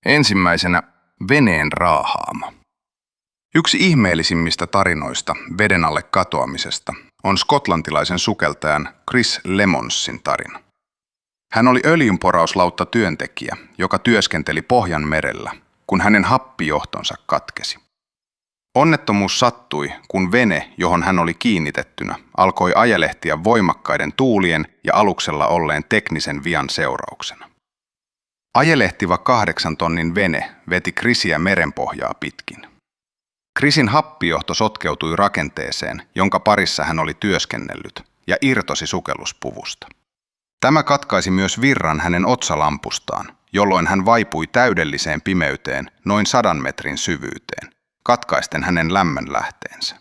Ensimmäisenä veneen raahaamo. Yksi ihmeellisimmistä tarinoista veden alle katoamisesta on skotlantilaisen sukeltajan Chris Lemonsin tarina. Hän oli öljynporauslautta työntekijä, joka työskenteli Pohjanmerellä, kun hänen happijohtonsa katkesi. Onnettomuus sattui, kun vene, johon hän oli kiinnitettynä, alkoi ajelehtiä voimakkaiden tuulien ja aluksella olleen teknisen vian seurauksena. Ajelehtiva 8 tonnin vene veti Chrisiä merenpohjaa pitkin. Chrisin happijohto sotkeutui rakenteeseen, jonka parissa hän oli työskennellyt, ja irtosi sukelluspuvusta. Tämä katkaisi myös virran hänen otsalampustaan, jolloin hän vaipui täydelliseen pimeyteen noin 100 metrin syvyyteen, katkaisten hänen lämmönlähteensä.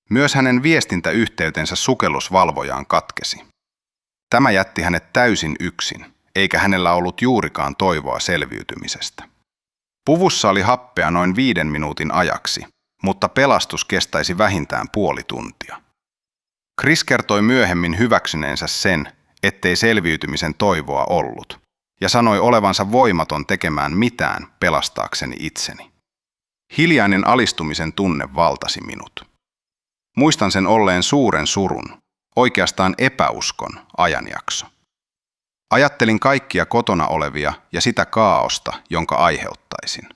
Myös hänen viestintäyhteytensä sukellusvalvojaan katkesi. Tämä jätti hänet täysin yksin, eikä hänellä ollut juurikaan toivoa selviytymisestä. Puvussa oli happea noin 5 minuutin ajaksi, mutta pelastus kestäisi vähintään puoli tuntia. Chris kertoi myöhemmin hyväksyneensä sen, ettei selviytymisen toivoa ollut, ja sanoi olevansa voimaton tekemään mitään pelastaakseni itseni. Hiljainen alistumisen tunne valtasi minut. Muistan sen olleen suuren surun, oikeastaan epäuskon ajanjakso. Ajattelin kaikkia kotona olevia ja sitä kaaosta, jonka aiheuttaisin.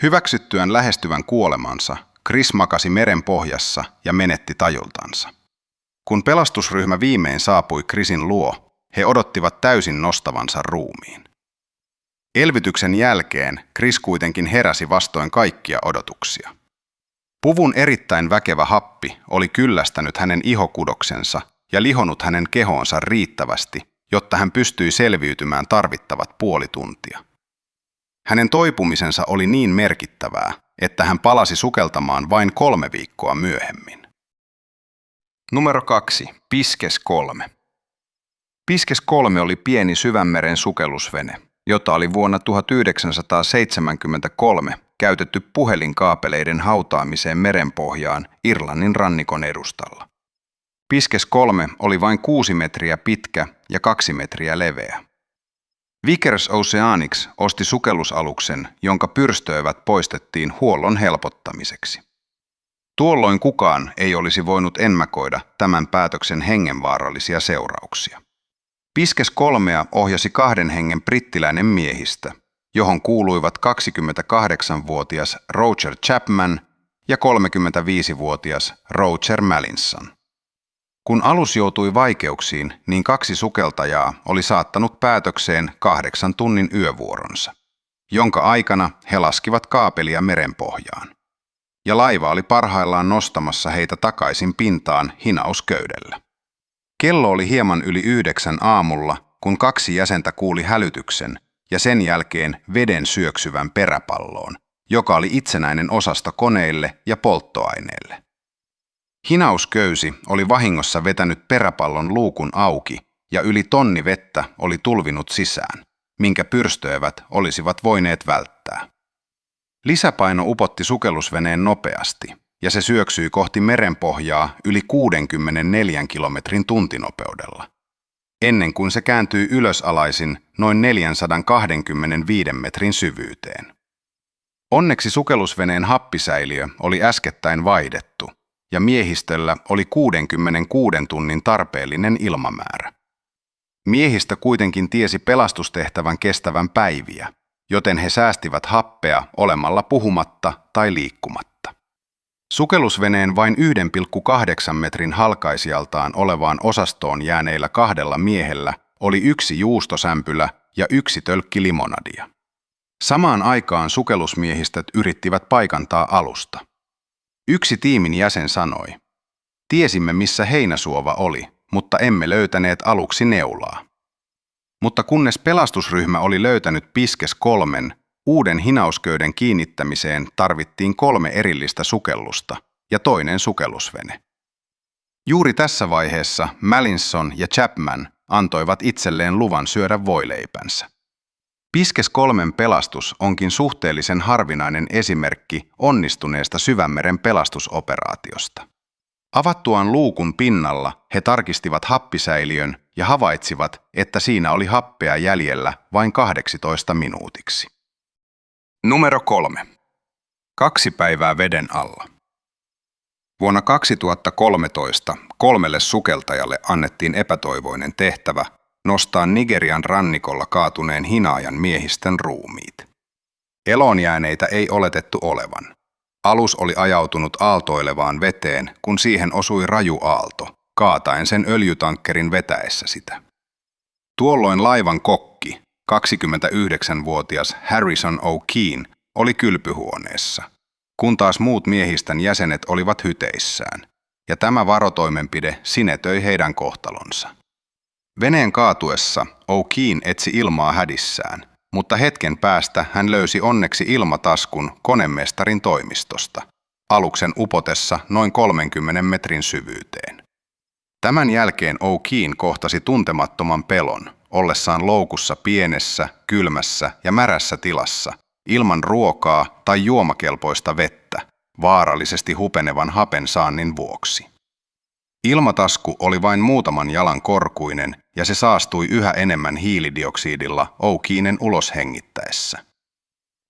Hyväksyttyään lähestyvän kuolemansa, Chris makasi meren pohjassa ja menetti tajultansa. Kun pelastusryhmä viimein saapui Chrisin luo, he odottivat täysin nostavansa ruumiin. Elvytyksen jälkeen Chris kuitenkin heräsi vastoin kaikkia odotuksia. Puvun erittäin väkevä happi oli kyllästänyt hänen ihokudoksensa ja lihonut hänen kehoonsa riittävästi, jotta hän pystyi selviytymään tarvittavat puoli tuntia. Hänen toipumisensa oli niin merkittävää, että hän palasi sukeltamaan vain 3 viikkoa myöhemmin. Numero 2. Piskes 3. Piskes 3 oli pieni syvänmeren sukellusvene, jota oli vuonna 1973 käytetty puhelinkaapeleiden hautaamiseen merenpohjaan Irlannin rannikon edustalla. Piskes 3 oli vain 6 metriä pitkä ja 2 metriä leveä. Vickers Oceanics osti sukellusaluksen, jonka pyrstöövät poistettiin huollon helpottamiseksi. Tuolloin kukaan ei olisi voinut ennakoida tämän päätöksen hengenvaarallisia seurauksia. Piskes 3 ohjasi 2 hengen brittiläinen miehistä, johon kuuluivat 28-vuotias Roger Chapman ja 35-vuotias Roger Mallinson. Kun alus joutui vaikeuksiin, niin 2 sukeltajaa oli saattanut päätökseen 8 tunnin yövuoronsa, jonka aikana he laskivat kaapelia merenpohjaan. Ja laiva oli parhaillaan nostamassa heitä takaisin pintaan hinausköydellä. Kello oli hieman yli 9 aamulla, kun 2 jäsentä kuuli hälytyksen ja sen jälkeen veden syöksyvän peräpalloon, joka oli itsenäinen osasto koneille ja polttoaineelle. Hinausköysi oli vahingossa vetänyt peräpallon luukun auki ja yli tonni vettä oli tulvinut sisään, minkä pyrstöövät olisivat voineet välttää. Lisäpaino upotti sukellusveneen nopeasti ja se syöksyi kohti merenpohjaa yli 64 kilometrin tuntinopeudella, ennen kuin se kääntyi ylösalaisin noin 425 metrin syvyyteen. Onneksi sukellusveneen happisäiliö oli äskettäin vaihdettu, ja miehistöllä oli 66 tunnin tarpeellinen ilmamäärä. Miehistö kuitenkin tiesi pelastustehtävän kestävän päiviä, joten he säästivät happea olemalla puhumatta tai liikkumatta. Sukellusveneen vain 1,8 metrin halkaisijaltaan olevaan osastoon jääneillä 2 miehellä oli 1 juustosämpylä ja 1 tölkki limonadia. Samaan aikaan sukellusmiehistöt yrittivät paikantaa alusta. Yksi tiimin jäsen sanoi: "Tiesimme, missä heinäsuova oli, mutta emme löytäneet aluksi neulaa." Mutta kunnes pelastusryhmä oli löytänyt Piskes 3, uuden hinausköyden kiinnittämiseen tarvittiin 3 erillistä sukellusta ja toinen sukellusvene. Juuri tässä vaiheessa Mallinson ja Chapman antoivat itselleen luvan syödä voileipänsä. Piskes 3 pelastus onkin suhteellisen harvinainen esimerkki onnistuneesta syvänmeren pelastusoperaatiosta. Avattuaan luukun pinnalla he tarkistivat happisäiliön ja havaitsivat, että siinä oli happea jäljellä vain 18 minuutiksi. Numero 3. 2 päivää veden alla. Vuonna 2013 3 sukeltajalle annettiin epätoivoinen tehtävä nostaa Nigerian rannikolla kaatuneen hinaajan miehisten ruumiit. Eloon jääneitä ei oletettu olevan. Alus oli ajautunut aaltoilevaan veteen, kun siihen osui raju aalto, kaataen sen öljytankkerin vetäessä sitä. Tuolloin laivan kokki, 29-vuotias Harrison O'Keefe, oli kylpyhuoneessa, kun taas muut miehistön jäsenet olivat hyteissään, ja tämä varotoimenpide sinetöi heidän kohtalonsa. Veneen kaatuessa O'Keefe etsi ilmaa hädissään, mutta hetken päästä hän löysi onneksi ilmataskun konemestarin toimistosta, aluksen upotessa noin 30 metrin syvyyteen. Tämän jälkeen O'Keefe kohtasi tuntemattoman pelon, ollessaan loukussa pienessä, kylmässä ja märässä tilassa, ilman ruokaa tai juomakelpoista vettä, vaarallisesti hupenevan hapen saannin vuoksi. Ilmatasku oli vain muutaman jalan korkuinen ja se saastui yhä enemmän hiilidioksidilla O'Keefen ulos hengittäessä.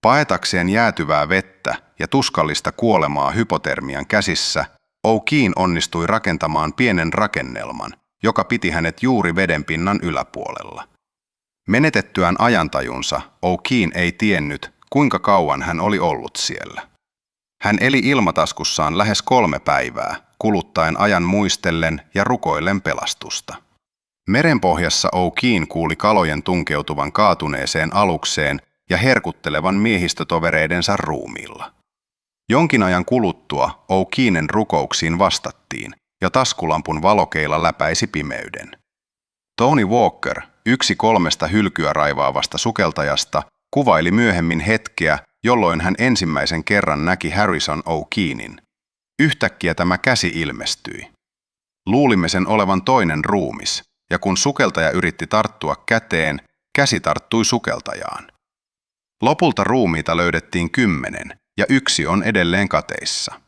Paetakseen jäätyvää vettä ja tuskallista kuolemaa hypotermian käsissä, O'Keefe onnistui rakentamaan pienen rakennelman, joka piti hänet juuri vedenpinnan yläpuolella. Menetettyään ajantajunsa O'Keefe ei tiennyt, kuinka kauan hän oli ollut siellä. Hän eli ilmataskussaan lähes 3 päivää, kuluttaen ajan muistellen ja rukoillen pelastusta. Merenpohjassa O'Keefe kuuli kalojen tunkeutuvan kaatuneeseen alukseen ja herkuttelevan miehistötovereidensa ruumiilla. Jonkin ajan kuluttua O'Keefen rukouksiin vastattiin, ja taskulampun valokeila läpäisi pimeyden. Tony Walker, yksi 3 hylkyä raivaavasta sukeltajasta, kuvaili myöhemmin hetkeä, jolloin hän ensimmäisen kerran näki Harrison O'Keefen. Yhtäkkiä tämä käsi ilmestyi. Luulimme sen olevan toinen ruumis, ja kun sukeltaja yritti tarttua käteen, käsi tarttui sukeltajaan. Lopulta ruumiita löydettiin 10, ja 1 on edelleen kateissa.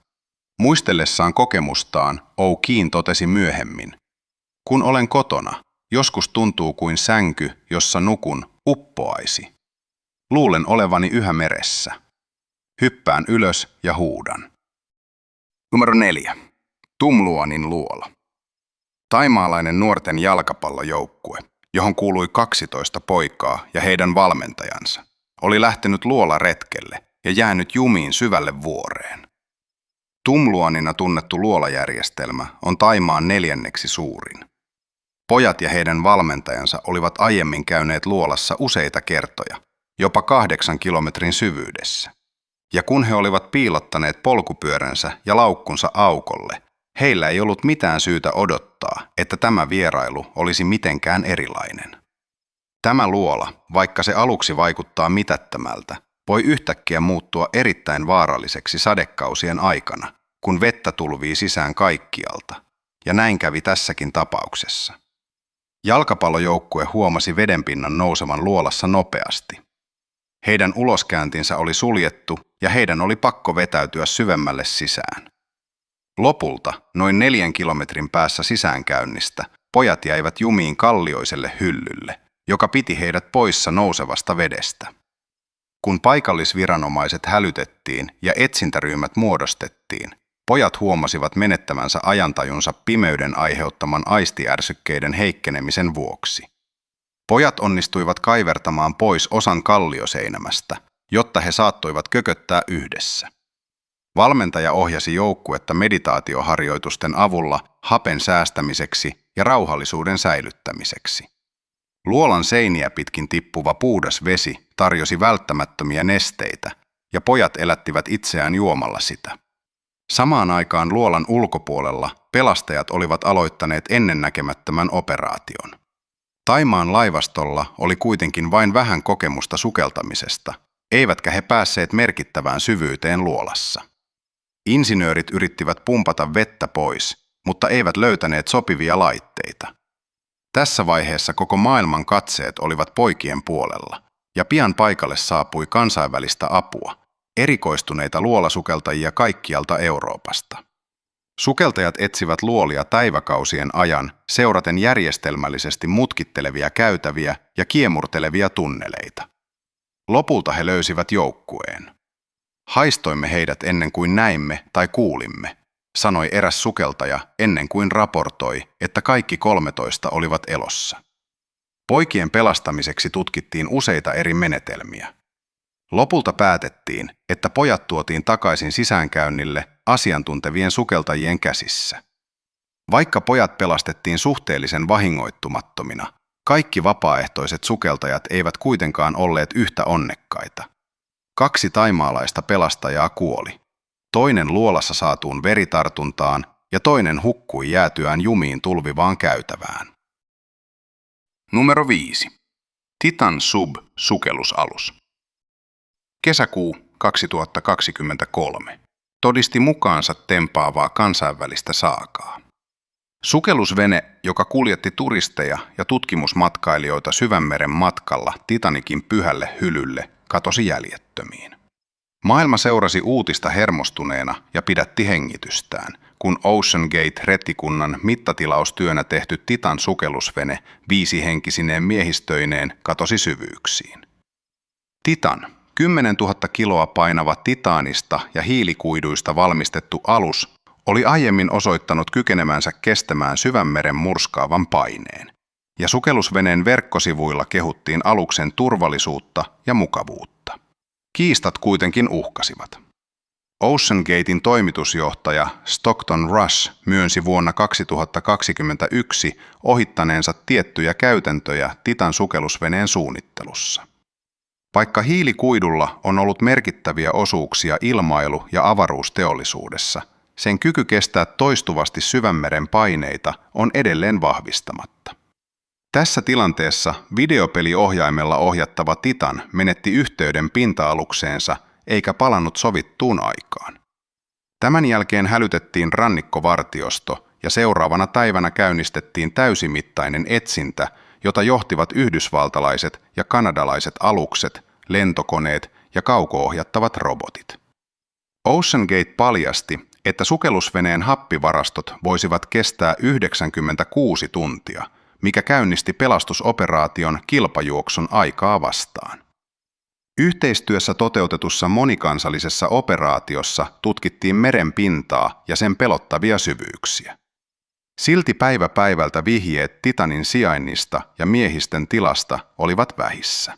Muistellessaan kokemustaan O'Keefe totesi myöhemmin: "Kun olen kotona, joskus tuntuu kuin sänky, jossa nukun, uppoaisi. Luulen olevani yhä meressä. Hyppään ylös ja huudan." Numero 4. Tumluanin luola. Thaimaalainen nuorten jalkapallojoukkue, johon kuului 12 poikaa ja heidän valmentajansa, oli lähtenyt luolaretkelle ja jäänyt jumiin syvälle vuoreen. Tumluanina tunnettu luolajärjestelmä on Thaimaan 4. suurin. Pojat ja heidän valmentajansa olivat aiemmin käyneet luolassa useita kertoja, jopa 8 kilometrin syvyydessä. Ja kun he olivat piilottaneet polkupyöränsä ja laukkunsa aukolle, heillä ei ollut mitään syytä odottaa, että tämä vierailu olisi mitenkään erilainen. Tämä luola, vaikka se aluksi vaikuttaa mitättömältä, voi yhtäkkiä muuttua erittäin vaaralliseksi sadekausien aikana, kun vettä tulvii sisään kaikkialta, ja näin kävi tässäkin tapauksessa. Jalkapallojoukkue huomasi vedenpinnan nousevan luolassa nopeasti. Heidän uloskäyntinsä oli suljettu ja heidän oli pakko vetäytyä syvemmälle sisään. Lopulta, noin 4 kilometrin päässä sisäänkäynnistä, pojat jäivät jumiin kallioiselle hyllylle, joka piti heidät poissa nousevasta vedestä. Kun paikallisviranomaiset hälytettiin ja etsintäryhmät muodostettiin, pojat huomasivat menettämänsä ajantajunsa pimeyden aiheuttaman aistiärsykkeiden heikkenemisen vuoksi. Pojat onnistuivat kaivertamaan pois osan kallioseinämästä, jotta he saattoivat kököttää yhdessä. Valmentaja ohjasi joukkuetta meditaatioharjoitusten avulla hapen säästämiseksi ja rauhallisuuden säilyttämiseksi. Luolan seiniä pitkin tippuva puhdas vesi tarjosi välttämättömiä nesteitä, ja pojat elättivät itseään juomalla sitä. Samaan aikaan luolan ulkopuolella pelastajat olivat aloittaneet ennennäkemättömän operaation. Thaimaan laivastolla oli kuitenkin vain vähän kokemusta sukeltamisesta, eivätkä he päässeet merkittävään syvyyteen luolassa. Insinöörit yrittivät pumpata vettä pois, mutta eivät löytäneet sopivia laitteita. Tässä vaiheessa koko maailman katseet olivat poikien puolella, ja pian paikalle saapui kansainvälistä apua, erikoistuneita luolasukeltajia kaikkialta Euroopasta. Sukeltajat etsivät luolia päiväkausien ajan seuraten järjestelmällisesti mutkittelevia käytäviä ja kiemurtelevia tunneleita. Lopulta he löysivät joukkueen. Haistoimme heidät ennen kuin näimme tai kuulimme, sanoi eräs sukeltaja ennen kuin raportoi, että kaikki 13 olivat elossa. Poikien pelastamiseksi tutkittiin useita eri menetelmiä. Lopulta päätettiin, että pojat tuotiin takaisin sisäänkäynnille asiantuntevien sukeltajien käsissä. Vaikka pojat pelastettiin suhteellisen vahingoittumattomina, kaikki vapaaehtoiset sukeltajat eivät kuitenkaan olleet yhtä onnekkaita. 2 thaimaalaista pelastajaa kuoli. Toinen luolassa saatuun veritartuntaan ja toinen hukkui jäätyään jumiin tulvivaan käytävään. Numero 5. Titan Sub-sukellusalus. Kesäkuu 2023 todisti mukaansa tempaavaa kansainvälistä saakaa. Sukellusvene, joka kuljetti turisteja ja tutkimusmatkailijoita syvänmeren matkalla Titanicin pyhälle hylylle, katosi jäljettömiin. Maailma seurasi uutista hermostuneena ja pidätti hengitystään, kun Ocean Gate-rettikunnan mittatilaustyönä tehty Titan sukellusvene 5-henkisineen miehistöineen katosi syvyyksiin. Titan, 10 000 kiloa painava titaanista ja hiilikuiduista valmistettu alus, oli aiemmin osoittanut kykenemänsä kestämään syvänmeren murskaavan paineen, ja sukellusveneen verkkosivuilla kehuttiin aluksen turvallisuutta ja mukavuutta. Kiistat kuitenkin uhkasivat. Ocean Gaten toimitusjohtaja Stockton Rush myönsi vuonna 2021 ohittaneensa tiettyjä käytäntöjä Titan sukellusveneen suunnittelussa. Vaikka hiilikuidulla on ollut merkittäviä osuuksia ilmailu- ja avaruusteollisuudessa, sen kyky kestää toistuvasti syvänmeren paineita on edelleen vahvistamatta. Tässä tilanteessa videopeliohjaimella ohjattava Titan menetti yhteyden pinta-alukseensa eikä palannut sovittuun aikaan. Tämän jälkeen hälytettiin rannikkovartiosto ja seuraavana päivänä käynnistettiin täysimittainen etsintä, jota johtivat yhdysvaltalaiset ja kanadalaiset alukset, lentokoneet ja kauko-ohjattavat robotit. Ocean Gate paljasti, että sukellusveneen happivarastot voisivat kestää 96 tuntia, mikä käynnisti pelastusoperaation kilpajuoksun aikaa vastaan. Yhteistyössä toteutetussa monikansallisessa operaatiossa tutkittiin meren pintaa ja sen pelottavia syvyyksiä. Silti päivä päivältä vihjeet Titanin sijainnista ja miehisten tilasta olivat vähissä.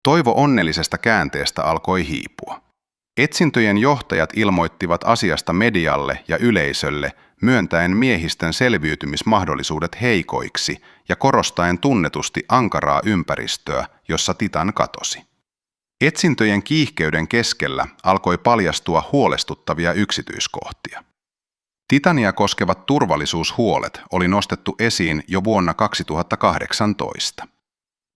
Toivo onnellisesta käänteestä alkoi hiipua. Etsintöjen johtajat ilmoittivat asiasta medialle ja yleisölle myöntäen miehisten selviytymismahdollisuudet heikoiksi ja korostaen tunnetusti ankaraa ympäristöä, jossa Titan katosi. Etsintöjen kiihkeyden keskellä alkoi paljastua huolestuttavia yksityiskohtia. Titania koskevat turvallisuushuolet oli nostettu esiin jo vuonna 2018.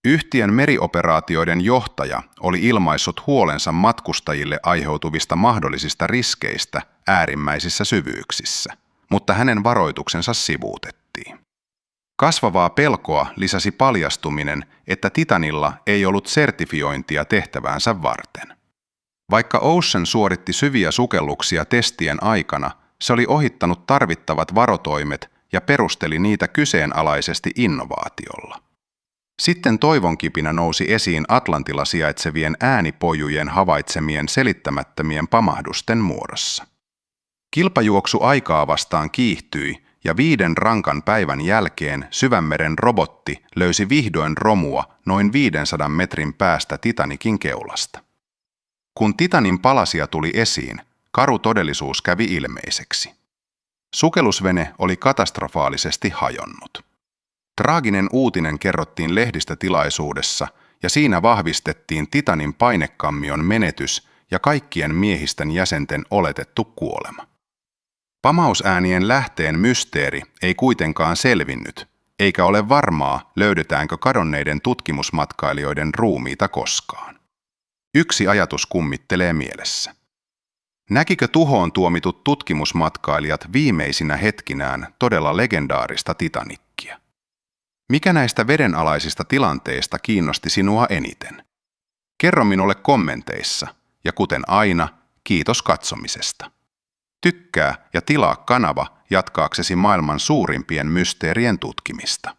Yhtiön merioperaatioiden johtaja oli ilmaissut huolensa matkustajille aiheutuvista mahdollisista riskeistä äärimmäisissä syvyyksissä, mutta hänen varoituksensa sivuutettiin. Kasvavaa pelkoa lisäsi paljastuminen, että Titanilla ei ollut sertifiointia tehtäväänsä varten. Vaikka Ocean suoritti syviä sukelluksia testien aikana, se oli ohittanut tarvittavat varotoimet ja perusteli niitä kyseenalaisesti innovaatiolla. Sitten toivonkipinä nousi esiin Atlantilla sijaitsevien äänipojujen havaitsemien selittämättömien pamahdusten muodossa. Kilpajuoksu aikaa vastaan kiihtyi ja 5 rankan päivän jälkeen syvänmeren robotti löysi vihdoin romua noin 500 metrin päästä Titanicin keulasta. Kun Titanin palasia tuli esiin, karu todellisuus kävi ilmeiseksi. Sukellusvene oli katastrofaalisesti hajonnut. Traaginen uutinen kerrottiin lehdistötilaisuudessa ja siinä vahvistettiin Titanin painekammion menetys ja kaikkien miehisten jäsenten oletettu kuolema. Pamausäänien lähteen mysteeri ei kuitenkaan selvinnyt, eikä ole varmaa, löydetäänkö kadonneiden tutkimusmatkailijoiden ruumiita koskaan. Yksi ajatus kummittelee mielessä. Näkikö tuhoon tuomitut tutkimusmatkailijat viimeisinä hetkinään todella legendaarista Titanickia? Mikä näistä vedenalaisista tilanteista kiinnosti sinua eniten? Kerro minulle kommenteissa, ja kuten aina, kiitos katsomisesta. Tykkää ja tilaa kanava jatkaaksesi maailman suurimpien mysteerien tutkimista.